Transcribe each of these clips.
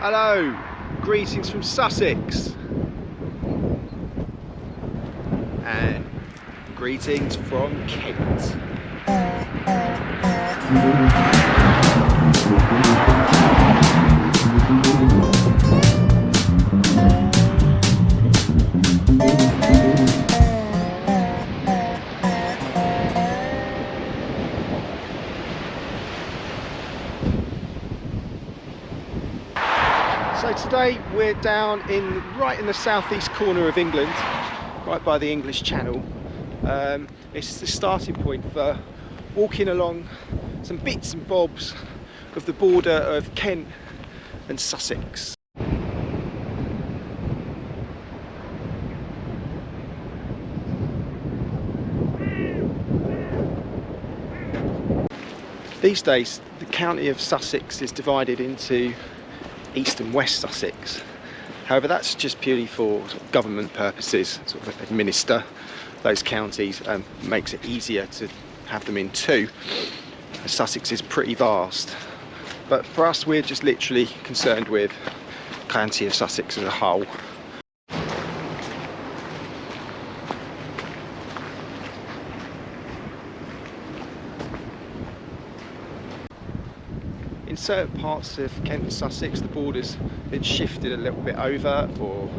Hello, greetings from Sussex and greetings from Kent. So today we're down right in the southeast corner of England, right by the English Channel. It's the starting point for walking along some bits and bobs of the border of Kent and Sussex. These days the county of Sussex is divided into East and West Sussex. However, that's just purely for sort of government purposes, sort of administer those counties and makes it easier to have them in two. Sussex is pretty vast, but for us we're just literally concerned with the county of Sussex as a whole. In certain parts of Kent and Sussex, the border's been shifted a little bit over or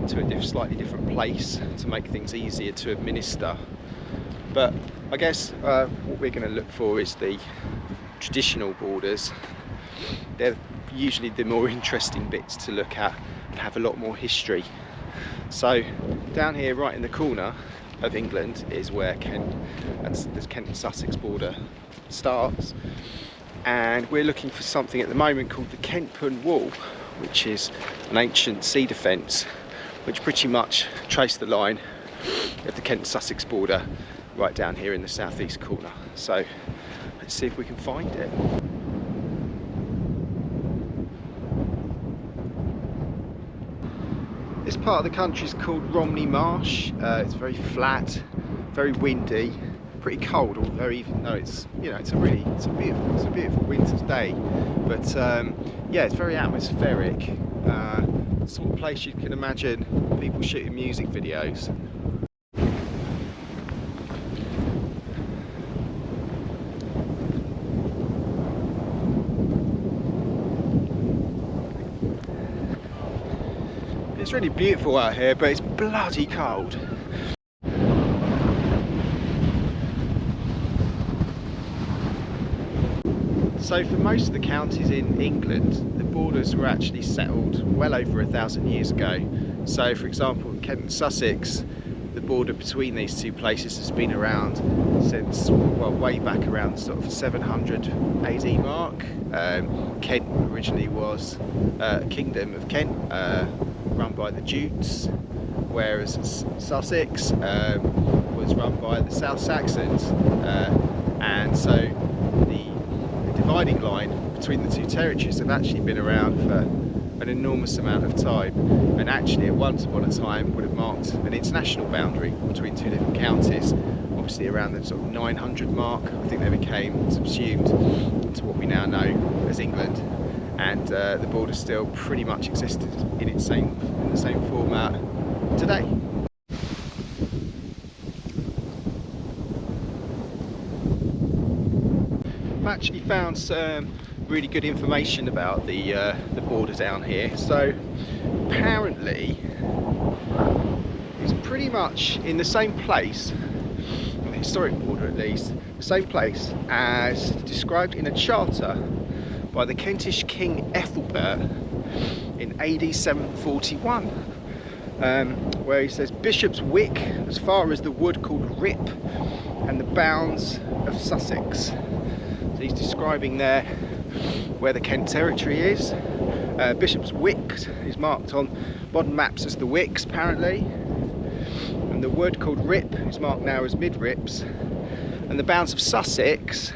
to a slightly different place to make things easier to administer. But I guess what we're going to look for is the traditional borders. They're usually the more interesting bits to look at and have a lot more history. So down here, right in the corner of England, is where the Kent and Sussex border starts. And we're looking for something at the moment called the Kent Wall, which is an ancient sea defence which pretty much traced the line of the Kent and Sussex border right down here in the southeast corner. So let's see if we can find it. This part of the country is called Romney Marsh. It's very flat, very windy, pretty cold, although even though it's it's a beautiful winter's day. But yeah, it's very atmospheric. The sort of place you can imagine people shooting music videos. It's really beautiful out here, but it's bloody cold. So for most of the counties in England, the borders were actually settled well over 1,000 years ago. So for example, Kent and Sussex, the border between these two places has been around since, well, way back around sort of 700 AD mark. Kent originally was a kingdom of Kent, run by the Jutes, whereas Sussex was run by the South Saxons. And so the dividing line between the two territories have actually been around for an enormous amount of time, and actually at once upon a time would have marked an international boundary between two different counties. Obviously around the sort of 900 mark, I think they became subsumed to what we now know as England, and the border still pretty much existed in the same format today. I've actually found some really good information about the border down here. So apparently it's pretty much in the same place, the historic border at least, the same place as described in a charter by the Kentish King Ethelbert in AD 741, where he says Bishop's Wick as far as the wood called Rip and the bounds of Sussex. He's describing there where the Kent territory is. Bishop's Wick is marked on modern maps as the Wicks apparently, and the wood called Rip is marked now as Mid-Rips, and the bounds of Sussex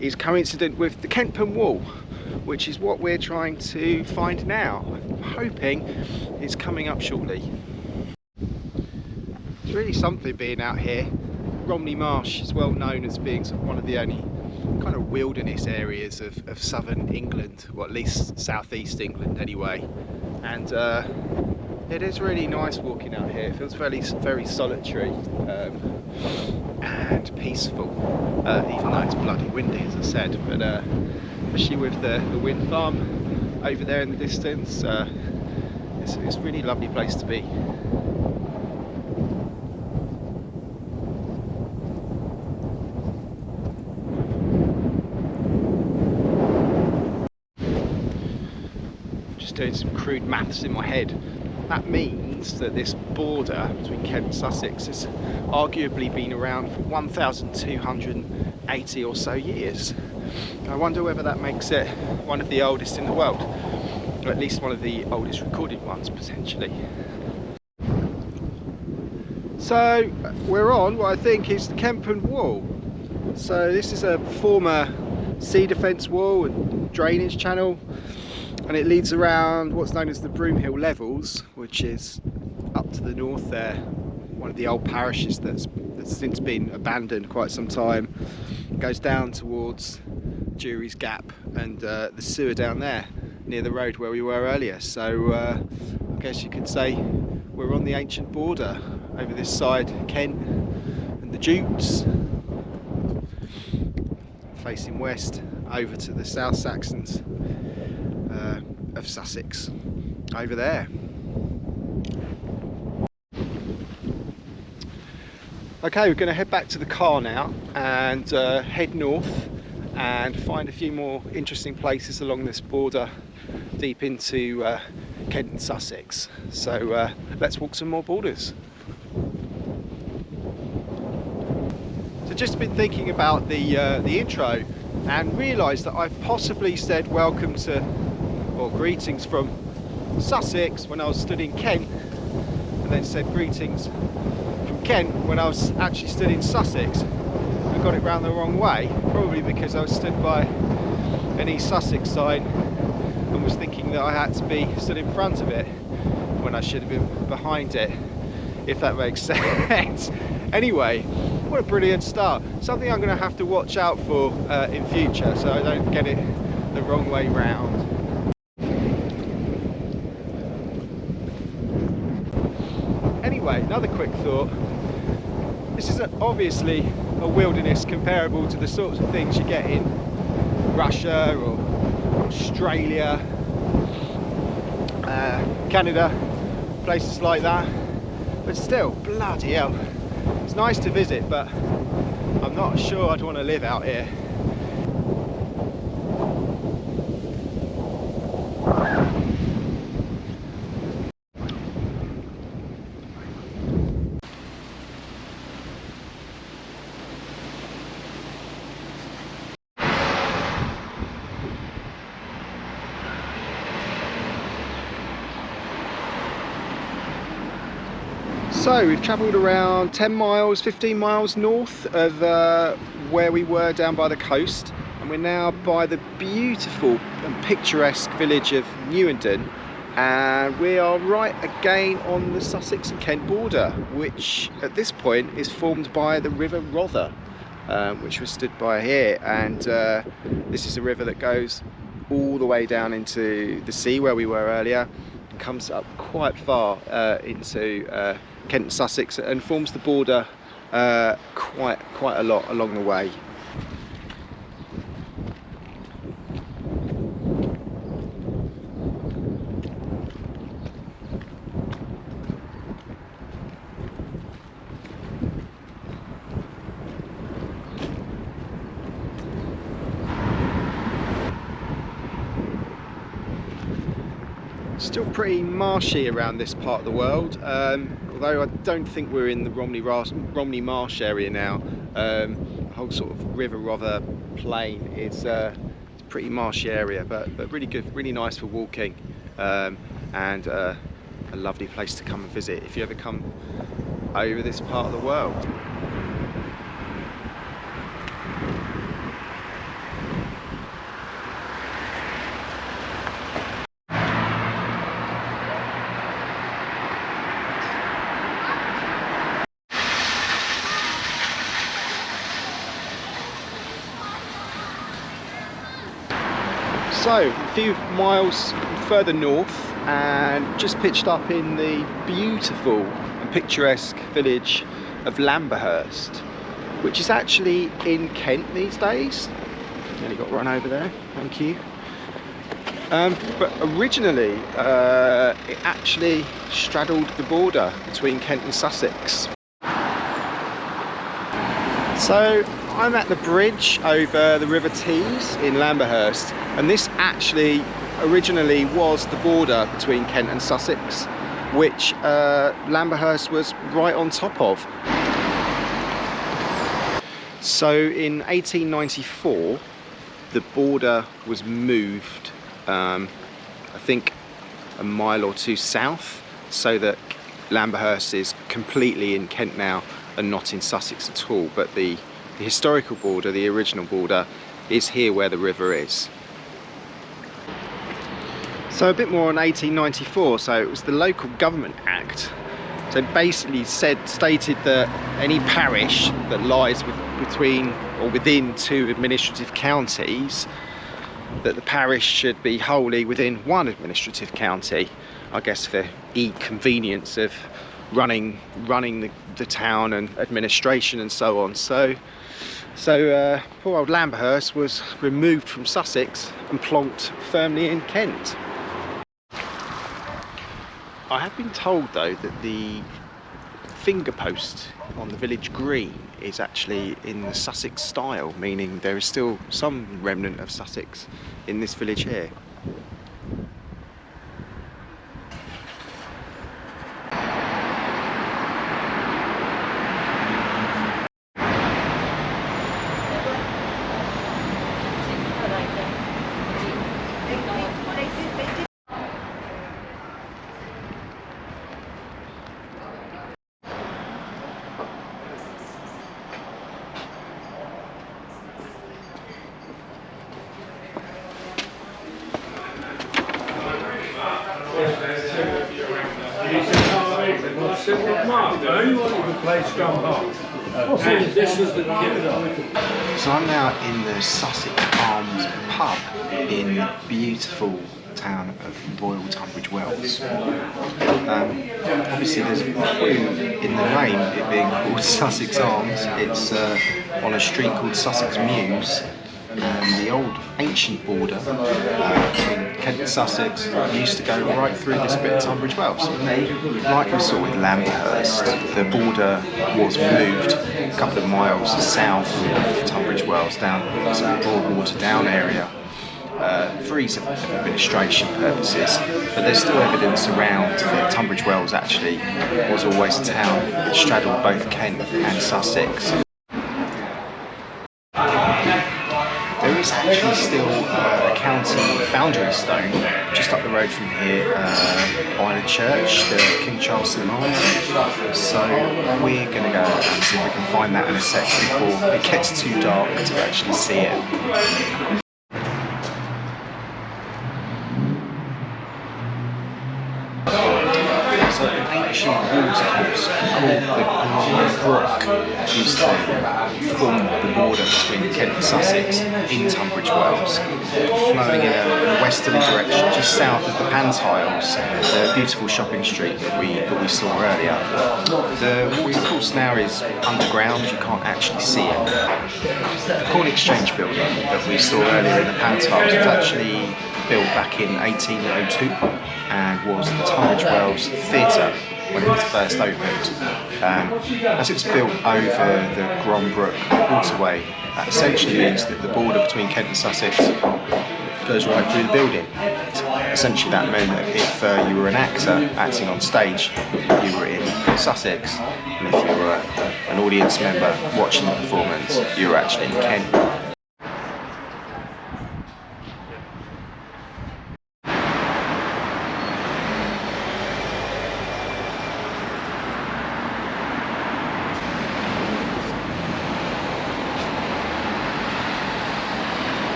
is coincident with the Kent Wall, which is what we're trying to find now. I'm hoping it's coming up shortly. It's really something being out here. Romney Marsh is well known as being sort of one of the only kind of wilderness areas of southern England, or at least southeast England anyway. And it is really nice walking out here. It feels very solitary and peaceful, even though it's bloody windy, as I said. But especially with the wind farm over there in the distance, it's a really lovely place to be. Just doing some crude maths in my head. That means that this border between Kent and Sussex has arguably been around for 1,280 or so years. I wonder whether that makes it one of the oldest in the world, or at least one of the oldest recorded ones, potentially. So we're on what I think is the Kempen Wall. So this is a former sea defence wall and drainage channel, and it leads around what's known as the Broomhill Levels, which is up to the north there, one of the old parishes that's since been abandoned quite some time. It goes down towards Jury's Gap and the sewer down there near the road where we were earlier. So I guess you could say we're on the ancient border over this side, Kent and the Jutes, facing west over to the South Saxons of Sussex over there. Okay, we're going to head back to the car now and head north and find a few more interesting places along this border deep into Kent and Sussex. So let's walk some more borders. So just been thinking about the intro and realised that I've possibly said welcome to, or greetings from Sussex when I was stood in Kent, and then said greetings from Kent when I was actually stood in Sussex. I got it round the wrong way, probably because I was stood by an East Sussex sign and was thinking that I had to be stood in front of it when I should have been behind it, if that makes sense. Anyway, what a brilliant start. Something I'm going to have to watch out for in future, so I don't get it the wrong way round. Anyway, another quick thought. This is obviously a wilderness comparable to the sorts of things you get in Russia or Australia, Canada, places like that. But still, bloody hell, it's nice to visit, but I'm not sure I'd want to live out here. So we've travelled around 10 miles, 15 miles north of where we were down by the coast, and we're now by the beautiful and picturesque village of Newenden, and we are right again on the Sussex and Kent border, which at this point is formed by the River Rother, which was stood by here, and this is a river that goes all the way down into the sea where we were earlier, and comes up quite far into Kent and Sussex, and forms the border quite a lot along the way. Still pretty marshy around this part of the world, although I don't think we're in the Romney Marsh area now. The whole sort of River Rother plain is a pretty marshy area, but really good, really nice for walking, and a lovely place to come and visit if you ever come over this part of the world. So, a few miles further north and just pitched up in the beautiful and picturesque village of Lamberhurst, which is actually in Kent these days. Nearly got run over there, thank you. But originally, it actually straddled the border between Kent and Sussex. So I'm at the bridge over the River Tees in Lamberhurst, and this actually originally was the border between Kent and Sussex, which Lamberhurst was right on top of. So in 1894, the border was moved, I think a mile or two south, so that Lamberhurst is completely in Kent now and not in Sussex at all, but the historical border, the original border, is here where the river is. So a bit more on 1894, so it was the Local Government Act. So basically stated that any parish that lies between or within two administrative counties, that the parish should be wholly within one administrative county, I guess for convenience of running the town and administration and so on. So poor old Lamberhurst was removed from Sussex and plonked firmly in Kent. I have been told though that the finger post on the village green is actually in the Sussex style, meaning there is still some remnant of Sussex in this village here. So I'm now in the Sussex Arms pub in the beautiful town of Royal Tunbridge Wells. Obviously there's a clue in the name, it being called Sussex Arms. It's on a street called Sussex Mews, and the old ancient border between Kent and Sussex used to go right through this bit of Tunbridge Wells. Like we saw with Lamberhurst, the border was moved a couple of miles south of Tunbridge Wells down to the Broadwater Down area for ease of administration purposes, but there's still evidence around that Tunbridge Wells actually was always a town that straddled both Kent and Sussex. There is actually still a county boundary stone just up the road from here by the church, the King Charles St Martin. So we're going to go and see if we can find that in a sec before it gets too dark to actually see it. So an ancient watercourse called the Grand Brook used to form the border between Kent and Sussex in Tunbridge Wells, flowing in a westerly direction just south of the Pantiles, the beautiful shopping street that we saw earlier. The watercourse now is underground, you can't actually see it. The Corn Exchange building that we saw earlier in the Pantiles was actually built back in 1802 and was the Tunbridge Wells Theatre when it was first opened. As it's built over the Grand Brook waterway, that essentially means that the border between Kent and Sussex goes right through the building. Essentially that meant that if you were an actor acting on stage, you were in Sussex, and if you were an audience member watching the performance, you were actually in Kent.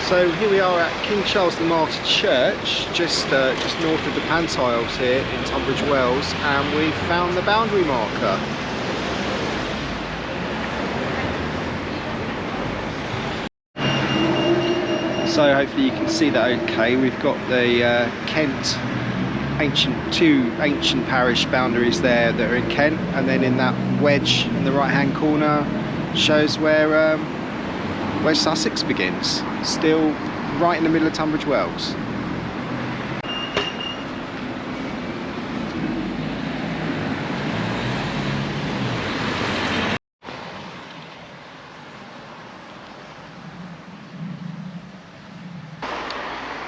So here we are at King Charles the Martyr Church, just north of the Pantiles here in Tunbridge Wells, and we've found the boundary marker. So hopefully you can see that okay. We've got the Kent two ancient parish boundaries there that are in Kent, and then in that wedge in the right hand corner shows where Sussex begins, still right in the middle of Tunbridge Wells.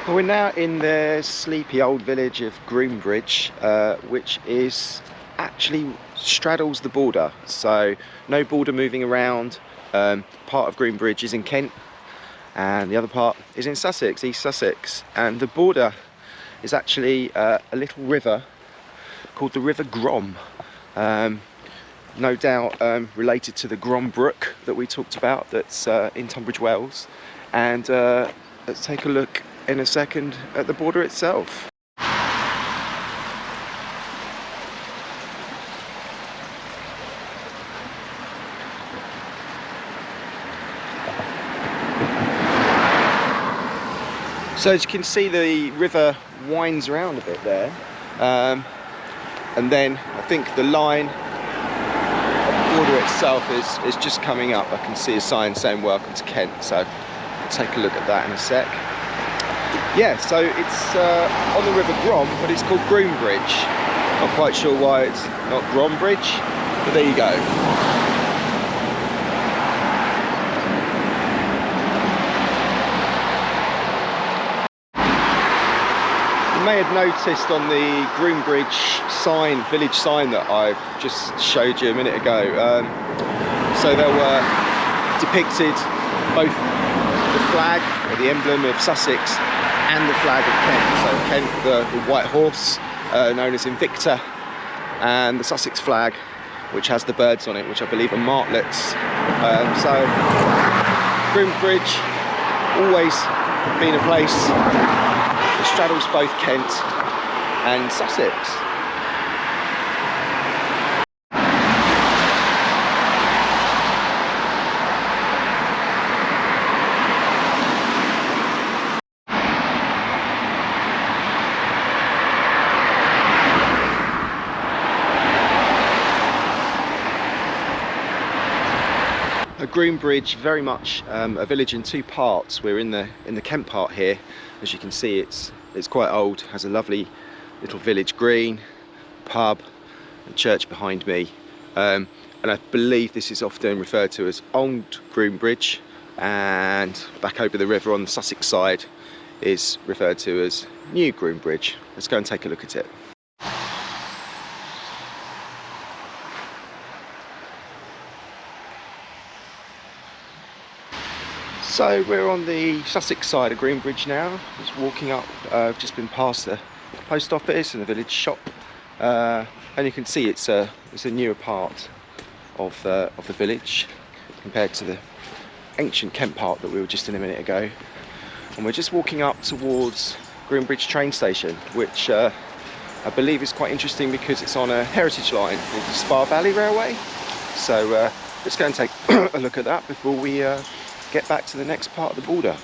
Well, we're now in the sleepy old village of Groombridge, which is actually straddles the border, so no border moving around. Part of Groombridge is in Kent and the other part is in Sussex, East Sussex, and the border is actually a little river called the River Grom, no doubt related to the Grom Brook that we talked about, that's in Tunbridge Wells. And let's take a look in a second at the border itself. So as you can see, the river winds around a bit there, and then I think the line of the border itself is just coming up. I can see a sign saying welcome to Kent, so I'll take a look at that in a sec. Yeah, so it's on the River Grom, but it's called Groombridge. Not quite sure why it's not Grombridge, but there you go. You may have noticed on the Groombridge sign, village sign that I just showed you a minute ago. So there were depicted both the flag or the emblem of Sussex and the flag of Kent. So Kent, the white horse, known as Invicta, and the Sussex flag, which has the birds on it, which I believe are martlets. So Groombridge always been a place that straddles both Kent and Sussex. Groombridge, very much a village in two parts. We're in the Kent part here. As you can see, it's quite old, has a lovely little village green, pub, and church behind me, and I believe this is often referred to as Old Groombridge, and back over the river on the Sussex side is referred to as New Groombridge. Let's go and take a look at it. So we're on the Sussex side of Groombridge now, just walking up. I've just been past the post office and the village shop, and you can see it's a newer part of the village compared to the ancient Kent part that we were just in a minute ago. And we're just walking up towards Groombridge train station, which I believe is quite interesting because it's on a heritage line called the Spa Valley Railway. So let's go and take a look at that before we get back to the next part of the border.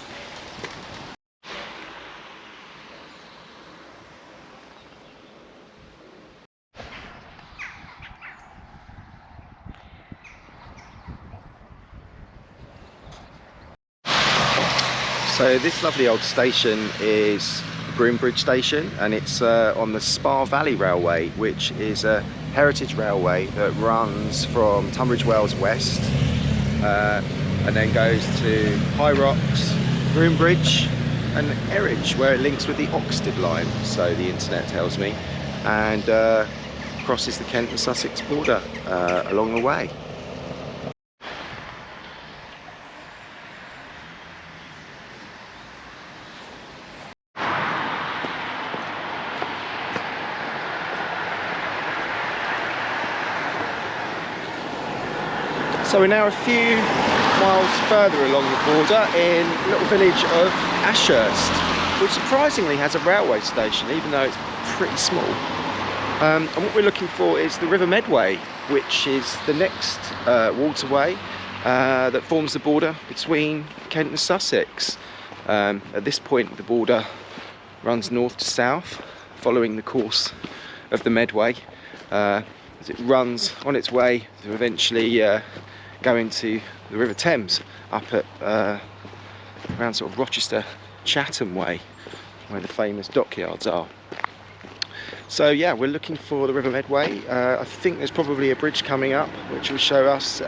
So this lovely old station is Groombridge station, and it's on the Spa Valley Railway, which is a heritage railway that runs from Tunbridge Wells west and then goes to High Rocks, Groombridge and Erridge, where it links with the Oxted line, so the internet tells me, and crosses the Kent and Sussex border along the way. So we're now a few miles further along the border in a little village of Ashurst, which surprisingly has a railway station, even though it's pretty small. And what we're looking for is the River Medway, which is the next waterway that forms the border between Kent and Sussex. At this point the border runs north to south, following the course of the Medway, as it runs on its way to eventually go into the River Thames up at around sort of Rochester Chatham way, where the famous dockyards are. So yeah, we're looking for the River Medway. I think there's probably a bridge coming up which will show us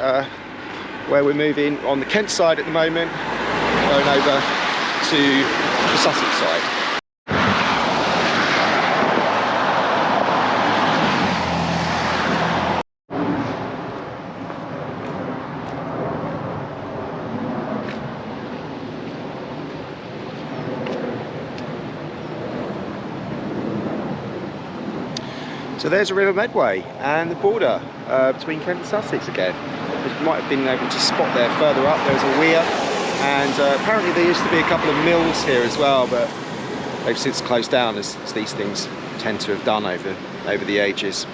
where we're moving on the Kent side at the moment, going over to the Sussex side. So there's a River Medway and the border between Kent and Sussex again. You might have been able to spot there further up, there's a weir, and apparently there used to be a couple of mills here as well, but they've since closed down, as these things tend to have done over the ages.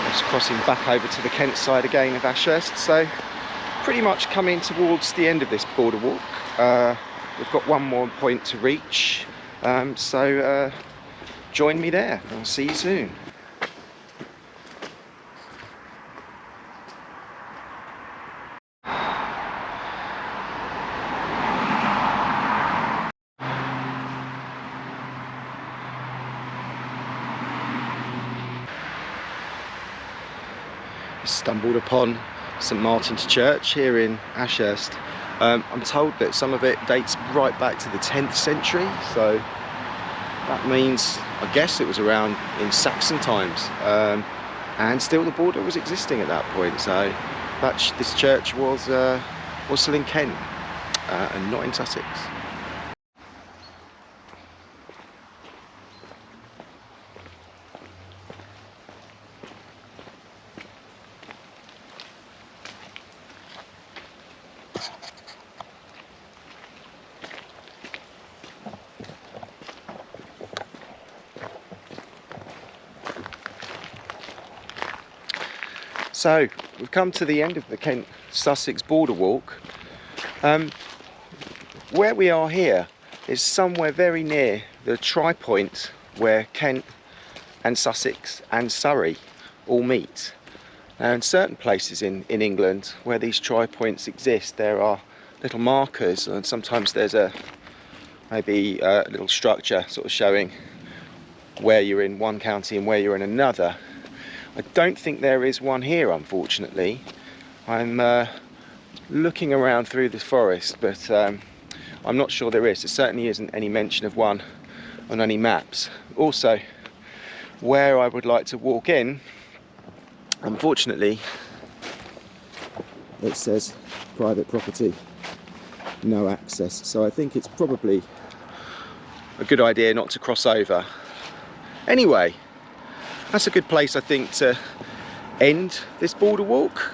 Just crossing back over to the Kent side again of Ashurst, so pretty much coming towards the end of this border walk. We've got one more point to reach. So join me there. I'll see you soon. Stumbled upon St Martin's Church here in Ashurst. I'm told that some of it dates right back to the 10th century, so that means, I guess, it was around in Saxon times, and still the border was existing at that point. So this church was still in Kent and not in Sussex. So we've come to the end of the Kent-Sussex border walk. Where we are here is somewhere very near the tri-point where Kent and Sussex and Surrey all meet. Now, in certain places in England where these tri-points exist, there are little markers, and sometimes there's maybe a little structure sort of showing where you're in one county and where you're in another. I don't think there is one here, unfortunately. I'm looking around through this forest, but I'm not sure there is. There certainly isn't any mention of one on any maps. Also, where I would like to walk in, unfortunately, it says private property, no access. So I think it's probably a good idea not to cross over. Anyway, that's a good place, I think, to end this border walk.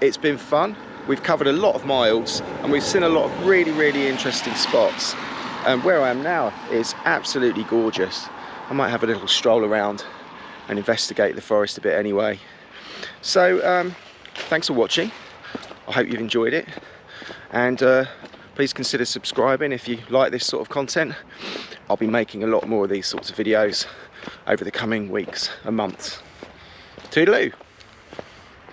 It's been fun. We've covered a lot of miles and we've seen a lot of really interesting spots. Where I am now is absolutely gorgeous. I might have a little stroll around and investigate the forest a bit anyway. So thanks for watching. I hope you've enjoyed it, and please consider subscribing if you like this sort of content. I'll be making a lot more of these sorts of videos over the coming weeks and months. Toodaloo!